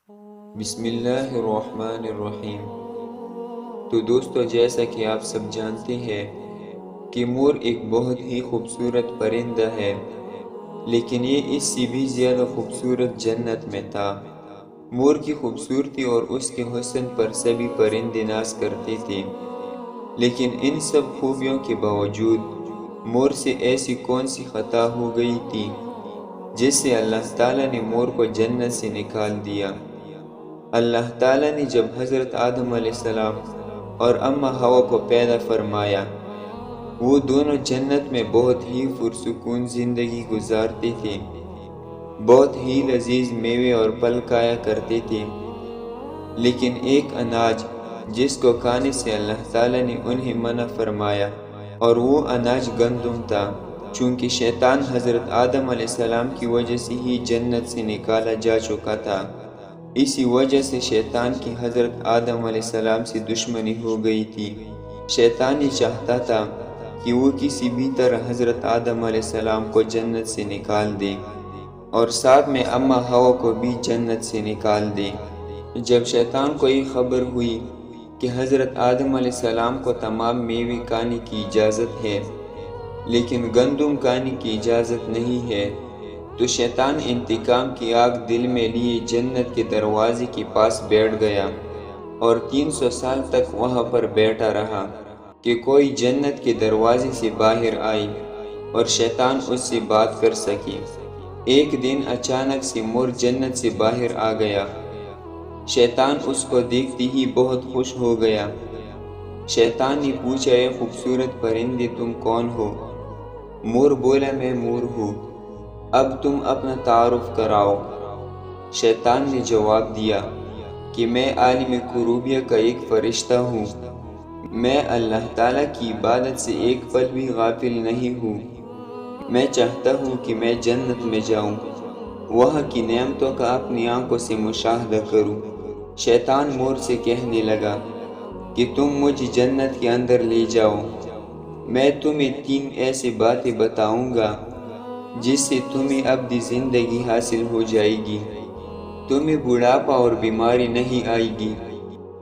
بسم اللہ الرحمن الرحیم۔ تو دوستو، جیسا کہ آپ سب جانتے ہیں کہ مور ایک بہت ہی خوبصورت پرندہ ہے، لیکن یہ اس سے بھی زیادہ خوبصورت جنت میں تھا۔ مور کی خوبصورتی اور اس کے حسن پر سبھی پرندے ناز کرتے تھے، لیکن ان سب خوبیوں کے باوجود مور سے ایسی کون سی خطا ہو گئی تھی جس سے اللہ تعالیٰ نے مور کو جنت سے نکال دیا۔ اللہ تعالیٰ نے جب حضرت آدم علیہ السلام اور اماں حوا کو پیدا فرمایا، وہ دونوں جنت میں بہت ہی پرسکون زندگی گزارتے تھے، بہت ہی لذیذ میوے اور پھل کھایا کرتے تھے، لیکن ایک اناج جس کو کھانے سے اللہ تعالیٰ نے انہیں منع فرمایا، اور وہ اناج گندم تھا۔ چونکہ شیطان حضرت آدم علیہ السلام کی وجہ سے ہی جنت سے نکالا جا چکا تھا، اسی وجہ سے شیطان کی حضرت آدم علیہ السلام سے دشمنی ہو گئی تھی۔ شیطان یہ چاہتا تھا کہ وہ کسی بھی طرح حضرت آدم علیہ السلام کو جنت سے نکال دے، اور ساتھ میں اماں حوا کو بھی جنت سے نکال دے۔ جب شیطان کو یہ خبر ہوئی کہ حضرت آدم علیہ السلام کو تمام میوے کھانے کی اجازت ہے، لیکن گندم کھانے کی اجازت نہیں ہے، تو شیطان انتقام کی آگ دل میں لیے جنت کے دروازے کے پاس بیٹھ گیا، اور 300 سال تک وہاں پر بیٹھا رہا کہ کوئی جنت کے دروازے سے باہر آئے اور شیطان اس سے بات کر سکے۔ ایک دن اچانک سے مور جنت سے باہر آ گیا۔ شیطان اس کو دیکھتے ہی بہت خوش ہو گیا۔ شیطان نے پوچھا، اے خوبصورت پرندے، تم کون ہو؟ مور بولا، میں مور ہوں، اب تم اپنا تعارف کراؤ۔ شیطان نے جواب دیا کہ میں عالم کروبیہ کا ایک فرشتہ ہوں، میں اللہ تعالیٰ کی عبادت سے ایک پل بھی غافل نہیں ہوں، میں چاہتا ہوں کہ میں جنت میں جاؤں، وہاں کی نعمتوں کا اپنی آنکھوں سے مشاہدہ کروں۔ شیطان مور سے کہنے لگا کہ تم مجھے جنت کے اندر لے جاؤ، میں تمہیں 3 ایسی باتیں بتاؤں گا جس سے تمہیں ابدی زندگی حاصل ہو جائے گی، تمہیں بڑھاپا اور بیماری نہیں آئے گی،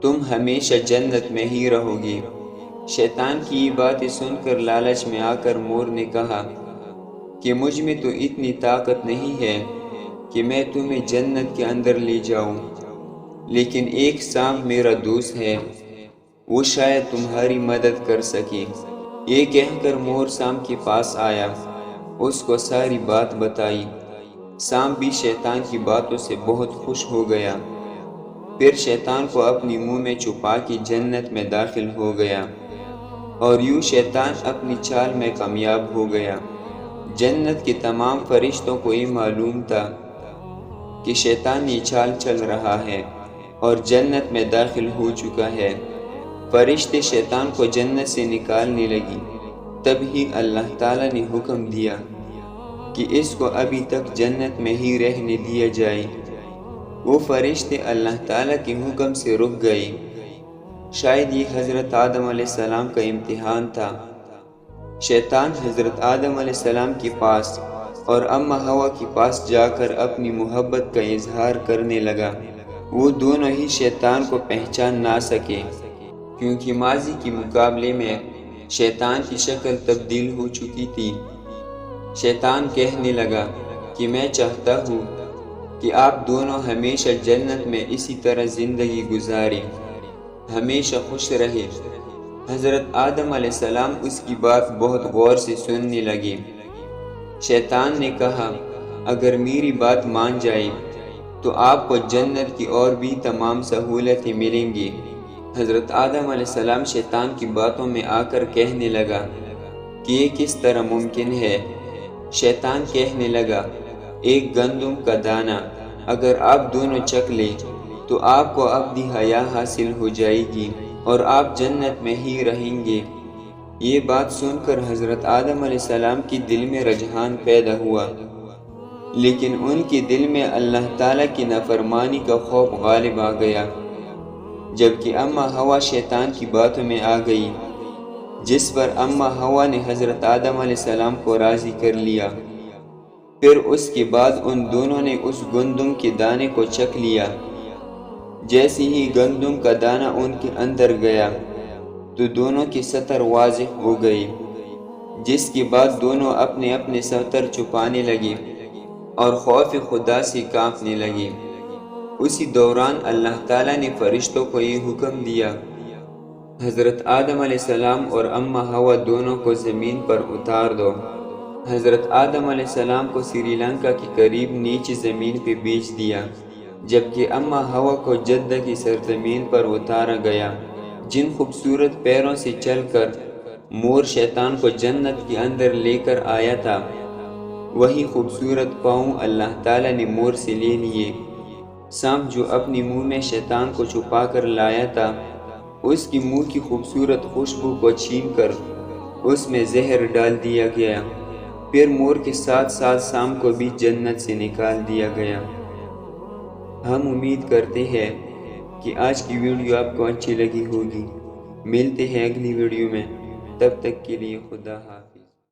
تم ہمیشہ جنت میں ہی رہو گے۔ شیطان کی یہ باتیں سن کر لالچ میں آ کر مور نے کہا کہ مجھ میں تو اتنی طاقت نہیں ہے کہ میں تمہیں جنت کے اندر لے جاؤں، لیکن ایک سانپ میرا دوست ہے، وہ شاید تمہاری مدد کر سکے۔ یہ کہہ کر مور سانپ کے پاس آیا، اس کو ساری بات بتائی۔ سانپ بھی شیطان کی باتوں سے بہت خوش ہو گیا، پھر شیطان کو اپنی منہ میں چھپا کے جنت میں داخل ہو گیا، اور یوں شیطان اپنی چال میں کامیاب ہو گیا۔ جنت کے تمام فرشتوں کو یہ معلوم تھا کہ شیطان یہ چال چل رہا ہے اور جنت میں داخل ہو چکا ہے۔ فرشتے شیطان کو جنت سے نکالنے لگی، تب ہی اللہ تعالیٰ نے حکم دیا کہ اس کو ابھی تک جنت میں ہی رہنے دیا جائے۔ وہ فرشتے اللہ تعالیٰ کے حکم سے رک گئے۔ شاید یہ حضرت آدم علیہ السلام کا امتحان تھا۔ شیطان حضرت آدم علیہ السلام کے پاس اور اماں حوا کے پاس جا کر اپنی محبت کا اظہار کرنے لگا۔ وہ دونوں ہی شیطان کو پہچان نہ سکے، کیونکہ ماضی کے مقابلے میں شیطان کی شکل تبدیل ہو چکی تھی۔ شیطان کہنے لگا کہ میں چاہتا ہوں کہ آپ دونوں ہمیشہ جنت میں اسی طرح زندگی گزاریں، ہمیشہ خوش رہیں۔ حضرت آدم علیہ السلام اس کی بات بہت غور سے سننے لگے۔ شیطان نے کہا، اگر میری بات مان جائے تو آپ کو جنت کی اور بھی تمام سہولتیں ملیں گی۔ حضرت آدم علیہ السلام شیطان کی باتوں میں آ کر کہنے لگا کہ یہ کس طرح ممکن ہے؟ شیطان کہنے لگا، ایک گندم کا دانہ اگر آپ دونوں چکھ لیں تو آپ کو ابدی حیا حاصل ہو جائے گی اور آپ جنت میں ہی رہیں گے۔ یہ بات سن کر حضرت آدم علیہ السلام کی دل میں رجحان پیدا ہوا، لیکن ان کے دل میں اللہ تعالیٰ کی نافرمانی کا خوف غالب آ گیا۔ جبکہ اماں حوا شیطان کی باتوں میں آ گئی، جس پر اماں حوا نے حضرت آدم علیہ السلام کو راضی کر لیا۔ پھر اس کے بعد ان دونوں نے اس گندم کے دانے کو چکھ لیا، جیسے ہی گندم کا دانہ ان کے اندر گیا تو دونوں کی سطر واضح ہو گئی، جس کے بعد دونوں اپنے اپنے سطر چھپانے لگے اور خوف خدا سے کانپنے لگے۔ اسی دوران اللہ تعالیٰ نے فرشتوں کو یہ حکم دیا، حضرت آدم علیہ السلام اور اماں ہوا دونوں کو زمین پر اتار دو۔ حضرت آدم علیہ السلام کو سری لنکا کے قریب نیچے زمین پہ بیچ دیا، جبکہ اماں ہوا کو جدہ کی سرزمین پر اتارا گیا۔ جن خوبصورت پیروں سے چل کر مور شیطان کو جنت کے اندر لے کر آیا تھا، وہی خوبصورت پاؤں اللہ تعالیٰ نے مور سے لے لیے۔ سانپ جو اپنی منہ میں شیطان کو چھپا کر لایا تھا، اس کی منہ کی خوبصورت خوشبو کو چھین کر اس میں زہر ڈال دیا گیا، پھر مور کے ساتھ ساتھ سانپ کو بھی جنت سے نکال دیا گیا۔ ہم امید کرتے ہیں کہ آج کی ویڈیو آپ کو اچھی لگی ہوگی۔ ملتے ہیں اگلی ویڈیو میں، تب تک کے لیے خدا حافظ۔